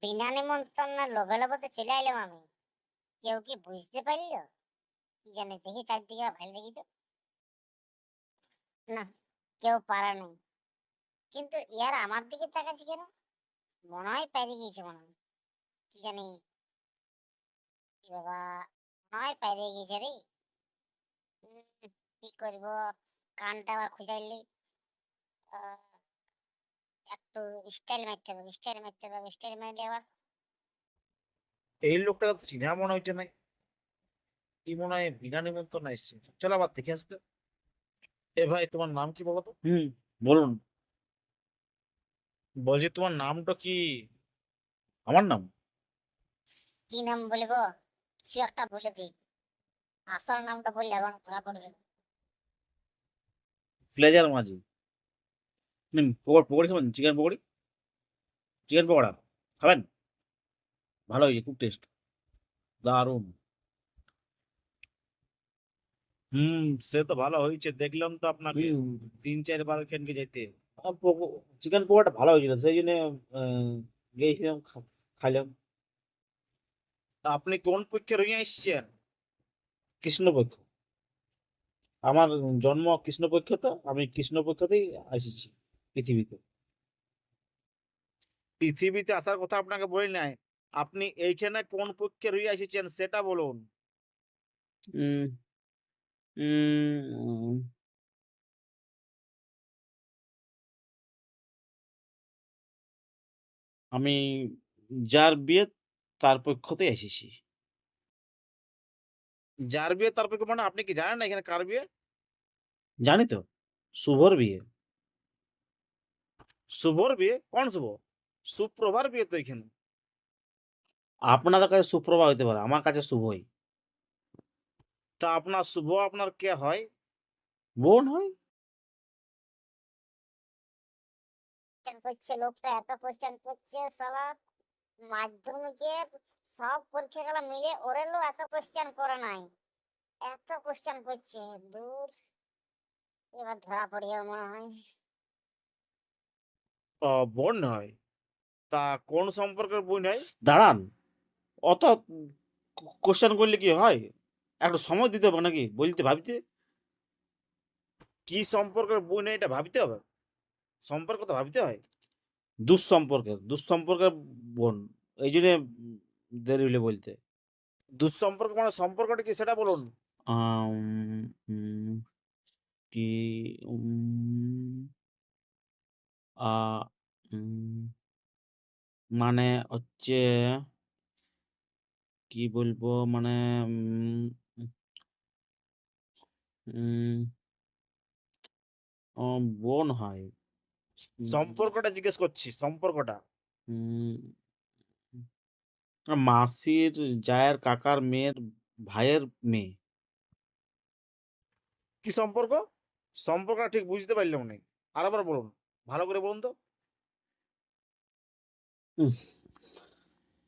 বিনা নিমন্ত্রণে লোভে লোভে তো চলে আইলাম আমি। কেউ কি বুঝতে পারল? কি জানি, দেখি চারদিকে ভালো দেখি তো। না, কেউ পারে নাই। কিন্তু ইয়ার আমার দিকে তাকাচ্ছে কেন? মনে হয় পেরে গিয়েছে মনে হয়। কি জানি, কি বাবা, মনে হয় পেরে গিয়েছে রে। উম, কি করব, কানটা আবার খুঁজাইলি। আহ, একটু স্টাইল মারতে হবে, স্টাইল মারতে হবে, স্টাইল মারলে আবার। এই লোকটাকে তো চিনা মনে হইছে নাই। কি মনে হয় বিনা নিমন্ত্রণ এসছে। চলো আবার দেখে আসতে। এ ভাই, তোমার নাম কি বলো তো? হুম, বলুন। বলছি তোমার নামটা কি? আমার নাম কি নাম বলবো? কিছু একটা বলে দিই। আসল নামটা বললে আবার ধরা পড়ে যাবে। ফ্লেজার মাঝি। নিন, পকোড়ি খাবেন? চিকেন পকোড়ি, চিকেন পকোড়া খাবেন? ভালো হয়েছে, খুব টেস্ট, দারুণ। হুম, সে তো ভালো হয়েছে, দেখলাম তো আপনাকে হুম, 3-4 বার ওখানকে যেতে। চিকেন পকোড়াটা ভালো হয়েছিল, সেই জন্য আহ, গিয়েছিলাম, খাইলাম। তা আপনি কোন পক্ষে রয়ে এসছেন? কৃষ্ণপক্ষ। আমার জন্ম কৃষ্ণপক্ষ, তো আমি কৃষ্ণপক্ষতেই এসেছি পৃথিবীতে। পৃথিবীতে আসার কথা আপনাকে বলি নাই। আপনি এইখানে কোন পক্ষে রয়ে এসেছেন সেটা বলুন। উম, উম, আমি যার বিয়ে তার পক্ষতেই এসেছি। যার বিয়ে তার পক্ষে মানে আপনি কি জানেন না এখানে কার বিয়ে? জানি তো, শুভর বিয়ে। শুভর বিয়ে? কোন শুভ? সুপ্রভার বিয়ে তো এখানে। আপনাদের কাছে সুপ্রভা হইতে পারে, আমার কাছে শুভই। তা আপনার শুভ আপনার কে হয়? বোন হয়। কোশ্চেন করছে লোকটা, এত কোশ্চেন করছে সালা। মাধ্যমিকে সব পরীক্ষাগুলো মিলে ওরেও এত কোশ্চেন করে নাই। এত কোশ্চেন করছে, দূর। এবার ধরা পড়ে যাবে মনে হয়। বোন হয়? তা কোন সম্পর্কের বোন হয়? দাঁড়ান, অত কোশ্চেন করলে কি হয়? একটু সময় দিতে হবে নাকি বলতে, ভাবিতে। কি সম্পর্কের বোন হয় এটা ভাবতে হবে। সম্পর্ক তো ভাবতে হয়। দুঃসম্পর্কের, দুঃসম্পর্কের বোন, এই জন্য দেরি হইলে বলতে। দুঃসম্পর্ক মানে সম্পর্কটা কি সেটা বলুন। আম, উম, কি আ, উম, মানে হচ্ছে, কি বলবো, মানে উম, বোন হয়। উম, সম্পর্কটা জিজ্ঞেস করছি, সম্পর্কটা। উম, মাসির জায়ের কাকার মেয়ের ভাইয়ের মেয়ে। কি সম্পর্ক? সম্পর্কটা ঠিক বুঝতে পারলাম না। আরেকবার বলুন, ভালো করে বলুন তো। উম,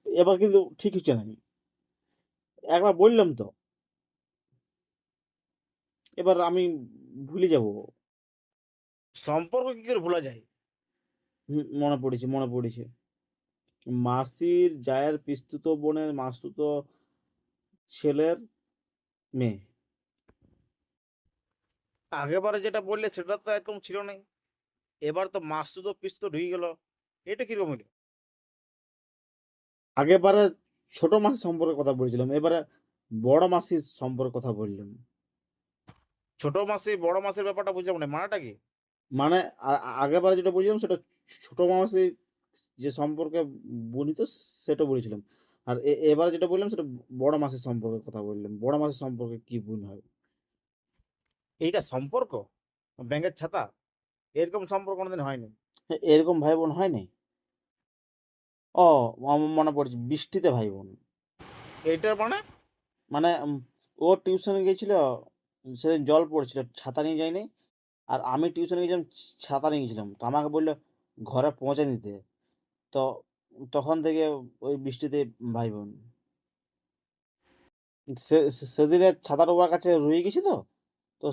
এবার কিন্তু ঠিক হচ্ছে না, একবার বললাম তো, এবার আমি ভুলে যাব। সম্পর্ক কি করে ভোলা যায়? মনে পড়েছে, মনে পড়েছে। মাসির জায়ের পিস্তুত বোনের মাসতুতো ছেলের মেয়ে। আগেবারে যেটা বললে সেটা তো একদম ছিল না। এবার তো মাসুদ পিস তো ঢুকে গেল। এটা কিরকম হলো? আগেবারে ছোট মাসির সম্পর্কে কথা বলেছিলাম, এবারে বড় মাসির সম্পর্কে কথা বললাম। ছোট মাসি বড় মাসের ব্যাপারটা বুঝলাম না, মানেটা কি? মানে আগেবারে যেটা বলছিলাম সেটা ছোট মাসি যে সম্পর্কে বর্ণিত, সেটা বলেছিলাম। আর এবারে যেটা বললাম সেটা বড় মাসির সম্পর্কে কথা বললাম, বড় মাসির সম্পর্কে কি বোন হয়। এইটা সম্পর্ক? ব্যাঙের ছাতা? এরকম সম্পর্ক কোনোদিন হয়নি। এরকম ভাই বোন হয় নাই। ও, আমার মনে পড়ছে, বৃষ্টিতে ভাই বোন। এইটার মানে? মানে ও টিউশনে গিয়েছিল, সেদিন জল পড়ছিল, ছাতা নিয়ে যায়নি। আর আমি টিউশনে গেছিলাম, ছাতা নিয়ে গেছিলাম, তো আমাকে বললো ঘরে পৌঁছে দিতে। তো তখন থেকে ওই বৃষ্টিতে ভাই বোন। সেদিনে ছাতাটা ওর কাছে রয়ে গেছে, তো তো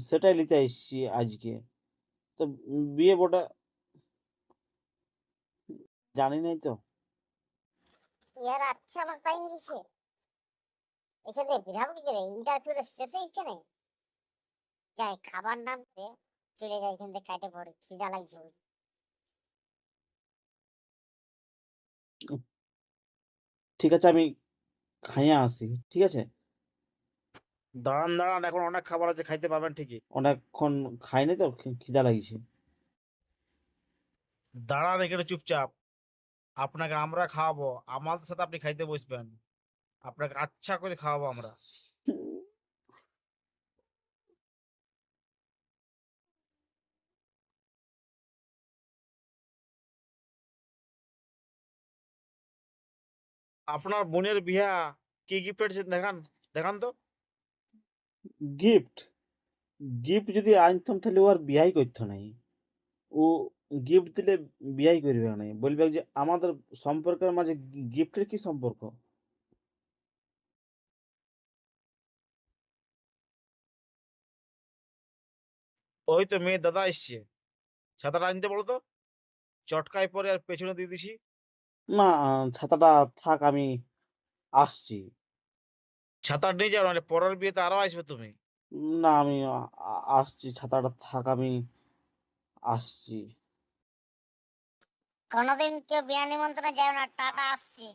সেটাই নিতে এসেছি আজকে। তো বিয়ে বটে, জানি নাই তো। ইয়ার আচ্ছা আমার টাইম দিছে এখানে বিরাম কি করে ইন্টারভিউটা শেষে ইচ্ছে নেই যাই খাবার নাম করে চলে যাই এখান থেকে কাটে পড়ে খিদা লাগছে ওই। ঠিক আছে, আমি খাইয়া আসি, ঠিক আছে? দাঁড়ান দাঁড়ান, এখন অনেক খাবার আছে, খাইতে পাবেন ঠিকই। অনেকক্ষণ খাইনি তো, খিদা লাগিছে। দাঁড়ান এখানে চুপচাপ, আপনাকে আমরা খাওয়াবো, আমাদের সাথে আপনি খাইতে বসবেন, আপনাকে আচ্ছা করে খাওয়াবো আমরা। আপনার বোনের বিয়া, কি গিফট পেয়েছেন দেখান, দেখান তো। গিফট গিফট যদি আনতাম তাহলে ও আর বিয়াই করতো নাই। ও গিফট দিলে বিয়াই করবে নাই, বলবে যে আমাদের সম্পর্কের মাঝে গিফটের কি সম্পর্ক? ওই তো মেয়ে দাদা এসছে, ছাতাটা আনতে বলো তো, চটকায় পরে আর পেছনে দিয়ে দিছি। না, ছাতাটা থাক, আমি আসছি। ছাতা নিয়ে যাও, নাহলে পরের বিয়েতে আরো আসবে তুমি। না, আমি আসছি, ছাতাটা থাক, আমি আসছি। কোনোদিন কেউ বিনা নিমন্ত্রণে যায় না টাটা আসছি